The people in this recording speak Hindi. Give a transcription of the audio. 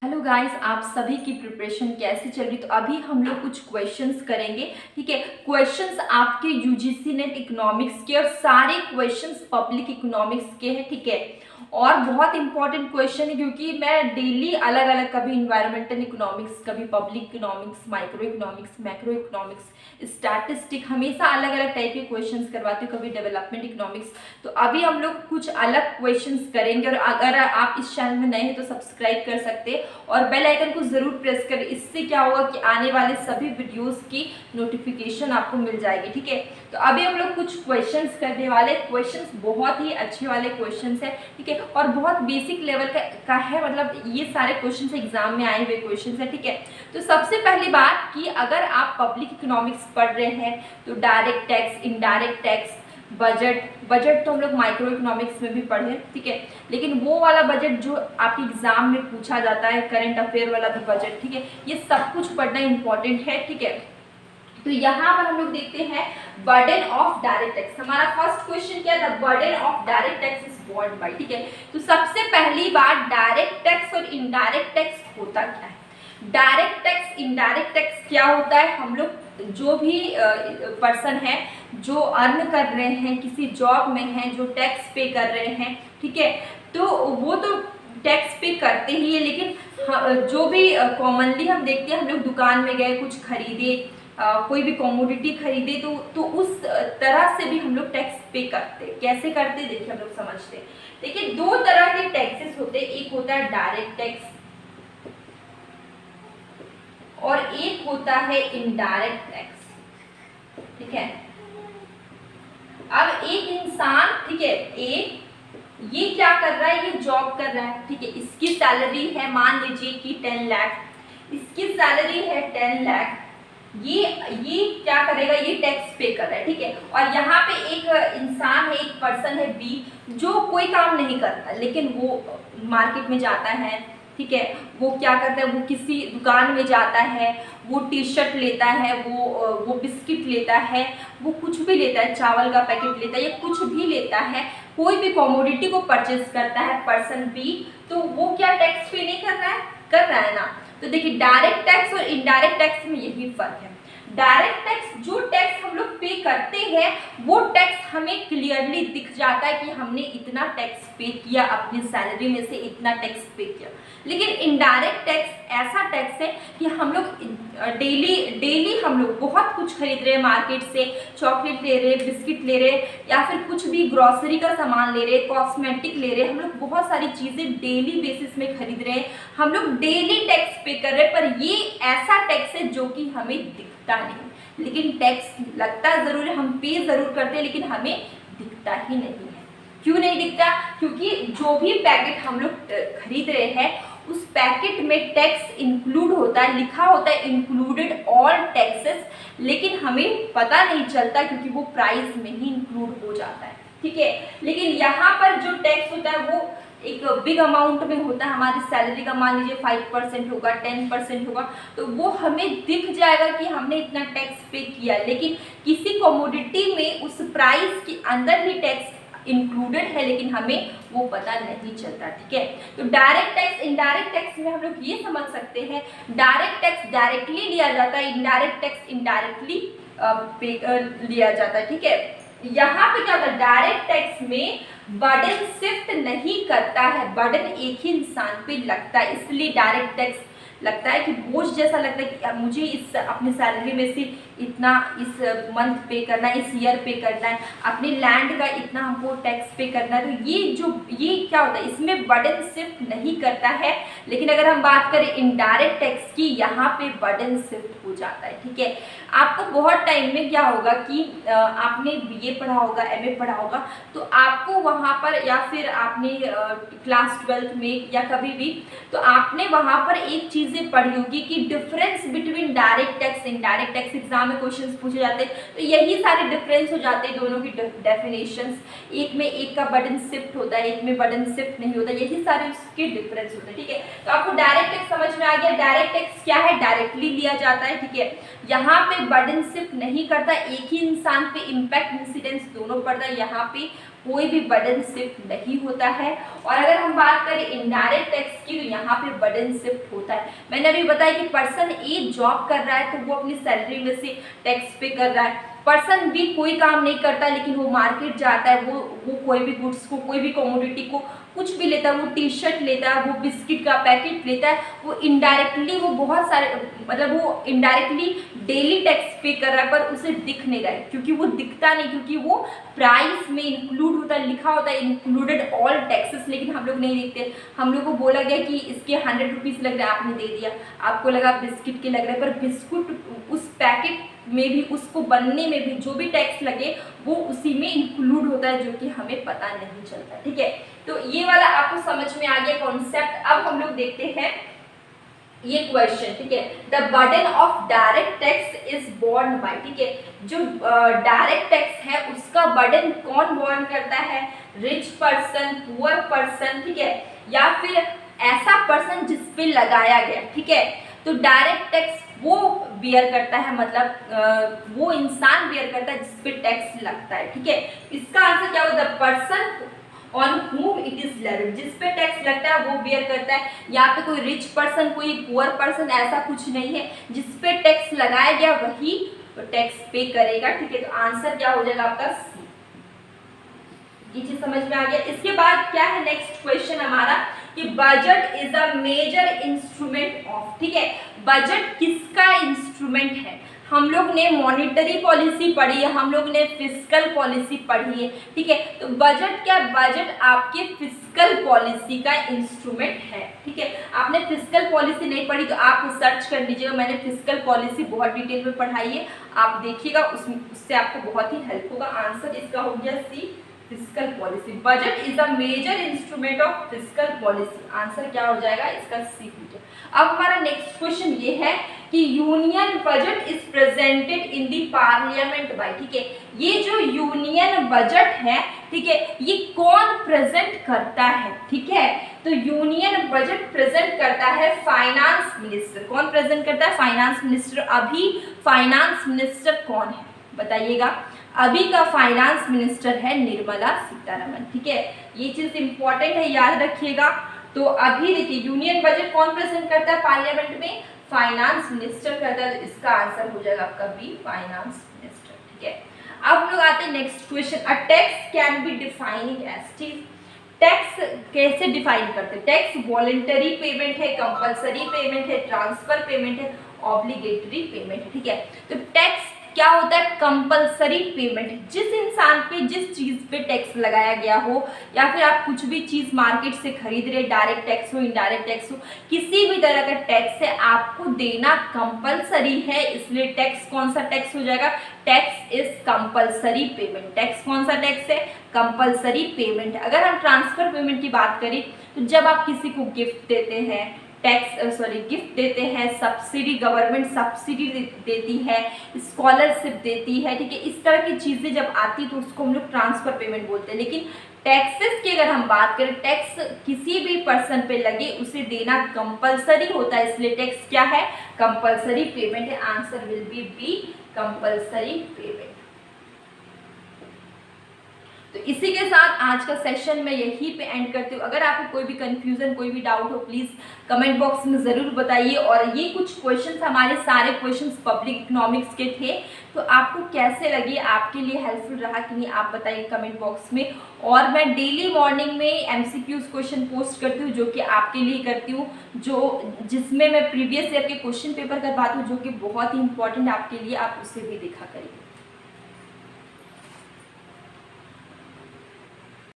हेलो गाइस, आप सभी की प्रिपरेशन कैसे चल रही? तो अभी हम लोग कुछ क्वेश्चंस करेंगे। ठीक है, क्वेश्चंस आपके यूजीसी नेट इकोनॉमिक्स के और सारे क्वेश्चंस पब्लिक इकोनॉमिक्स के हैं। ठीक है, और बहुत इंपॉर्टेंट क्वेश्चन है क्योंकि मैं डेली अलग अलग, कभी इन्वायरमेंटल इकोनॉमिक्स, कभी public economics, micro economics, macro economics, statistic, हमेशा अलग अलग टाइप के क्वेश्चंस करवाती हूँ, कभी डेवलपमेंट इकोनॉमिक्स। तो अभी हम लोग कुछ अलग क्वेश्चंस करेंगे और अगर आप इस चैनल में नए हैं तो सब्सक्राइब कर सकते हैं और बेल आइकन को जरूर प्रेस करें। इससे क्या होगा कि आने वाले सभी वीडियोस की नोटिफिकेशन आपको मिल जाएगी। ठीक है, तो अभी हम लोग कुछ क्वेश्चंस करने वाले। क्वेश्चंस बहुत ही अच्छे वाले क्वेश्चंस है। ठीक है, और बहुत बेसिक लेवल का है, मतलब ये सारे क्वेश्चंस एग्जाम में आए हुए क्वेश्चंस है। ठीक है, तो सबसे पहली बात कि अगर आप पब्लिक इकोनॉमिक्स पढ़ रहे हैं तो direct tax, indirect tax, budget तो हम लोग माइक्रो इकोनॉमिक्स में भी पढ़े। ठीक है, लेकिन वो वाला बजट जो आपके एग्जाम में पूछा जाता है, करंट अफेयर वाला भी बजट, ठीक है, ये सब कुछ पढ़ना इंपॉर्टेंट है। ठीक है, तो यहाँ पर हम लोग देखते हैं बर्डन ऑफ डायरेक्ट टैक्स। हमारा फर्स्ट क्वेश्चन क्या था? Burden of direct tax is borne by. ठीक है, तो सबसे पहली बात, डायरेक्ट टैक्स और इनडायरेक्ट टैक्स होता क्या है? डायरेक्ट टैक्स, इनडायरेक्ट टैक्स क्या होता है? हम लोग जो भी पर्सन है जो अर्न कर रहे हैं, किसी जॉब में हैं, जो टैक्स पे कर रहे हैं, ठीक है, तो वो तो टैक्स पे करते ही है, लेकिन जो भी कॉमनली हम देखते हैं, हम लोग दुकान में गए, कुछ खरीदे, कोई भी कॉमोडिटी खरीदे, तो उस तरह से भी हम लोग टैक्स पे करते हैं। कैसे करते, देखिए हम लोग समझते हैं। देखिए, दो तरह के टैक्सेस होते हैं, एक होता है डायरेक्ट टैक्स और एक होता है इनडायरेक्ट टैक्स। ठीक है, अब एक इंसान, ठीक है, ये क्या कर रहा है? ये जॉब कर रहा है। ठीक है, इसकी सैलरी है, मान लीजिए कि 10 लाख, इसकी सैलरी है 10 लाख। ये क्या करेगा? ये टैक्स पे कर रहा है। ठीक है, और यहाँ पे एक इंसान है, एक पर्सन है बी, जो कोई काम नहीं करता, लेकिन वो मार्केट में जाता है। ठीक है, वो क्या करता है? वो किसी दुकान में जाता है, वो टी शर्ट लेता है, वो बिस्किट लेता है, वो कुछ भी लेता है, चावल का पैकेट लेता है या कुछ भी लेता है, कोई भी कमोडिटी को परचेज करता है पर्सन बी, तो वो क्या टैक्स पे नहीं कर रहा है? कर रहा है ना। तो देखिए, डायरेक्ट टैक्स और इनडायरेक्ट टैक्स में यही फर्क है। डायरेक्ट टैक्स, जो टैक्स हम लोग पे करते हैं, वो टैक्स हमें क्लियरली दिख जाता है कि हमने इतना टैक्स पे किया, अपनी सैलरी में से इतना टैक्स पे किया। लेकिन इनडायरेक्ट टैक्स ऐसा टैक्स है कि हम लोग डेली हम लोग बहुत कुछ खरीद रहे हैं मार्केट से, चॉकलेट ले रहे, बिस्किट ले रहे, या फिर कुछ भी ग्रॉसरी का सामान ले रहे, कॉस्मेटिक ले रहे, हम लोग बहुत सारी चीज़ें डेली बेसिस में खरीद रहे हैं, हम लोग डेली टैक्स पे कर रहे हैं। पर ये ऐसा टैक्स है जो कि हमें दिखता नहीं, लेकिन टैक्स लगता ज़रूर है, हम पे ज़रूर करते हैं, लेकिन हमें दिखता ही नहीं है। क्यों नहीं दिखता? क्योंकि जो भी पैकेट हम लोग खरीद रहे हैं, उस पैकेट में टैक्स इंक्लूड होता है, लिखा होता है इंक्लूडेड ऑल टैक्सेस, लेकिन हमें पता नहीं चलता क्योंकि वो प्राइस में ही इंक्लूड हो जाता है। ठीक है, लेकिन यहाँ पर जो टैक्स होता है वो एक बिग अमाउंट में होता है। हमारी सैलरी का मान लीजिए 5% होगा, 10% होगा, तो वो हमें दिख जाएगा कि हमने इतना टैक्स पे किया, लेकिन किसी कमोडिटी में उस प्राइस के अंदर ही टैक्स इंक्लूडेड है, लेकिन हमें वो पता नहीं चलता। ठीक है, तो डायरेक्ट टैक्स, इनडायरेक्ट टैक्स में हम लोग ये समझ सकते हैं, डायरेक्ट टैक्स डायरेक्टली लिया जाता है, इनडायरेक्ट टैक्स इनडायरेक्टली लिया जाता है। ठीक है, यहाँ पे क्या होता है? डायरेक्ट टैक्स में बर्डन शिफ्ट नहीं करता है, बर्डन एक ही इंसान पे लगता है, इसलिए डायरेक्ट टैक्स लगता है कि बोझ जैसा लगता है कि मुझे इस अपनी सैलरी में से इतना इस मंथ पे करना है, इस ईयर पे करना है, अपने लैंड का इतना हमको टैक्स पे करना है। तो ये क्या होता है? इसमें बर्डन शिफ्ट नहीं करता है। लेकिन अगर हम बात करें इनडायरेक्ट टैक्स की, यहाँ पे बर्डन शिफ्ट हो जाता है। ठीक है, आपको बहुत टाइम में क्या होगा कि आपने बीए पढ़ा होगा, एमए पढ़ा होगा, तो आपको वहाँ पर, या फिर आपने क्लास 12 में या कभी भी, तो आपने वहाँ पर एक चीज़ें पढ़ी होगी कि difference between direct tax, indirect tax, exam में क्वेश्चंस पूछे जाते हैं, तो यही सारे डिफरेंस हो जाते हैं दोनों की डेफिनेशंस। एक में एक का बर्डन शिफ्ट होता है, एक में बर्डन शिफ्ट नहीं होता, यही सारे उसके डिफरेंस होते हैं। ठीक है, तो आपको डायरेक्ट टैक्स समझ में आ गया। डायरेक्ट टैक्स क्या है? डायरेक्टली लिया जाता है। ठीक है, यहाँ पे बर्डन शिफ्ट नहीं करता, एक ही इंसान पे इम्पैक्ट इंसिडेंस दोनों पड़ता है, यहाँ पे कोई भी बर्डन शिफ्ट नहीं होता है। और अगर हम बात करें इनडायरेक्ट टैक्स की, तो यहाँ पे बर्डन शिफ्ट होता है। मैंने अभी बताया कि पर्सन ए जॉब कर रहा है तो वो अपनी सैलरी में से टैक्स पे कर रहा है। पर्सन बी कोई काम नहीं करता लेकिन वो मार्केट जाता है, वो कोई भी गुड्स को, कोई भी कमोडिटी को, कुछ भी लेता है, वो टी शर्ट लेता है, वो बिस्किट का पैकेट लेता है, वो इनडायरेक्टली वो बहुत सारे मतलब वो इनडायरेक्टली डेली टैक्स पे कर रहा है, पर उसे दिख नहीं रहा है क्योंकि वो दिखता नहीं, क्योंकि वो प्राइस में इंक्लूड होता है, लिखा होता है इंक्लूडेड ऑल टैक्सेस, लेकिन हम लोग नहीं देखते। हम लोग को बोला गया कि इसके 100 रुपीज़ लग रहे हैं, आपने दे दिया, आपको लगा बिस्किट के लग रहे हैं, पर बिस्कुट उस पैकेट में भी, उसको बनने में भी जो भी टैक्स लगे वो उसी में इंक्लूड होता है, जो कि हमें पता नहीं चलता। ठीक है, तो ये वाला आपको समझ में आ गया कॉन्सेप्ट। अब हम लोग देखते हैं ये क्वेश्चन। ठीक है, the burden of direct tax is borne by, ठीक है, जो डायरेक्ट टैक्स है उसका बर्डन कौन बोर्न करता है? रिच पर्सन, पुअर पर्सन, ठीक है, या फिर ऐसा पर्सन जिस पे लगाया गया। ठीक है, तो डायरेक्ट टैक्स वो बियर करता है, मतलब वो इंसान बियर करता है जिस पे टैक्स लगता है। ठीक है, इसका आंसर क्या होगा? द पर्सन ऑन हुम इट इज लेविड, जिस पे टैक्स लगता है वो बियर करता है। यहाँ पे कोई रिच पर्सन, कोई पुअर पर्सन, ऐसा कुछ नहीं है, जिस पे टैक्स लगाया गया वही टैक्स पे करेगा। ठीक है, तो आंसर क्या हो जाएगा आपका? सी। ये चीज समझ में आ गया। इसके बाद क्या है नेक्स्ट क्वेश्चन हमारा कि budget is a major instrument of, ठीक है, बजट किसका इंस्ट्रूमेंट है? हम लोग ने मॉनेटरी पॉलिसी पढ़ी है, हम लोग ने फिस्कल पॉलिसी पढ़ी है। ठीक है, तो बजट क्या? बजट आपके फिस्कल पॉलिसी का इंस्ट्रूमेंट है। ठीक है, आपने फिस्कल पॉलिसी नहीं पढ़ी तो आप सर्च कर लीजिएगा, मैंने फिस्कल पॉलिसी बहुत डिटेल में पढ़ाई है, आप देखिएगा, उससे आपको बहुत ही हेल्प होगा। आंसर इसका हो गया C, fiscal policy. Budget is a major instrument of fiscal policy. Answer क्या हो जाएगा इसका? सी हो जाएगा। अब हमारा नेक्स्ट क्वेश्चन ये है कि union budget is presented in the parliament by, ठीक है, ये जो यूनियन बजट है, ठीक है, ये कौन प्रेजेंट करता है? ठीक है, तो यूनियन बजट प्रेजेंट करता है फाइनेंस मिनिस्टर। कौन प्रेजेंट करता है? Finance minister. अभी फाइनेंस मिनिस्टर कौन है बताइएगा? अभी का फाइनेंस मिनिस्टर है निर्मला सीतारमण। ठीक है, ये चीज इंपॉर्टेंट है, याद रखिएगा। तो अभी देखिए यूनियन बजट कौन प्रेजेंट करता है पार्लियामेंट में? फाइनेंस मिनिस्टर करता है, तो इसका आंसर हो जाएगा आपका बी, फाइनेंस मिनिस्टर। ठीक है, अब हम लोग आते हैं next question. A tax can be defining as, ठीक, टैक्स कैसे डिफाइन करते हैं? टैक्स वॉलेंटरी पेमेंट है, कंपलसरी पेमेंट है, ट्रांसफर पेमेंट है, ऑब्लिगेटरी पेमेंट है। ठीक है, तो टैक्स क्या होता है? Compulsory payment. जिस इंसान पे, जिस चीज पे टैक्स लगाया गया हो, या फिर आप कुछ भी चीज मार्केट से खरीद रहे, डायरेक्ट टैक्स हो, इनडायरेक्ट टैक्स हो, किसी भी तरह का टैक्स है आपको देना कंपलसरी है, इसलिए टैक्स कौन सा टैक्स हो जाएगा? Tax is compulsory payment. Tax कौन सा टैक्स है? Compulsory payment. अगर हम ट्रांसफर पेमेंट की बात करें तो जब आप किसी को गिफ्ट देते हैं, गिफ्ट देते हैं, सब्सिडी, गवर्नमेंट सब्सिडी देती है, स्कॉलरशिप देती है, ठीक है, इस तरह की चीज़ें जब आती तो उसको हम लोग ट्रांसफर पेमेंट बोलते हैं। लेकिन टैक्सेस की अगर हम बात करें, टैक्स किसी भी पर्सन पे लगे उसे देना कंपलसरी होता है, इसलिए टैक्स क्या है? कंपलसरी पेमेंट है। Answer will be compulsory payment. तो इसी के साथ आज का सेशन मैं यहीं पे एंड करती हूँ। अगर आपको कोई भी कंफ्यूजन, कोई भी डाउट हो, प्लीज़ कमेंट बॉक्स में ज़रूर बताइए। और ये कुछ क्वेश्चंस, हमारे सारे क्वेश्चंस पब्लिक इकोनॉमिक्स के थे, तो आपको कैसे लगे, आपके लिए हेल्पफुल रहा कि नहीं, आप बताइए कमेंट बॉक्स में। और मैं डेली मॉर्निंग में MCQs क्वेश्चन पोस्ट करती हूँ, जो कि आपके लिए करती हूँ, जिसमें मैं प्रीवियस ईयर के क्वेश्चन पेपर करवाती हूँ, जो कि बहुत ही इंपॉर्टेंट आपके लिए, आप उसे भी देखा करिए।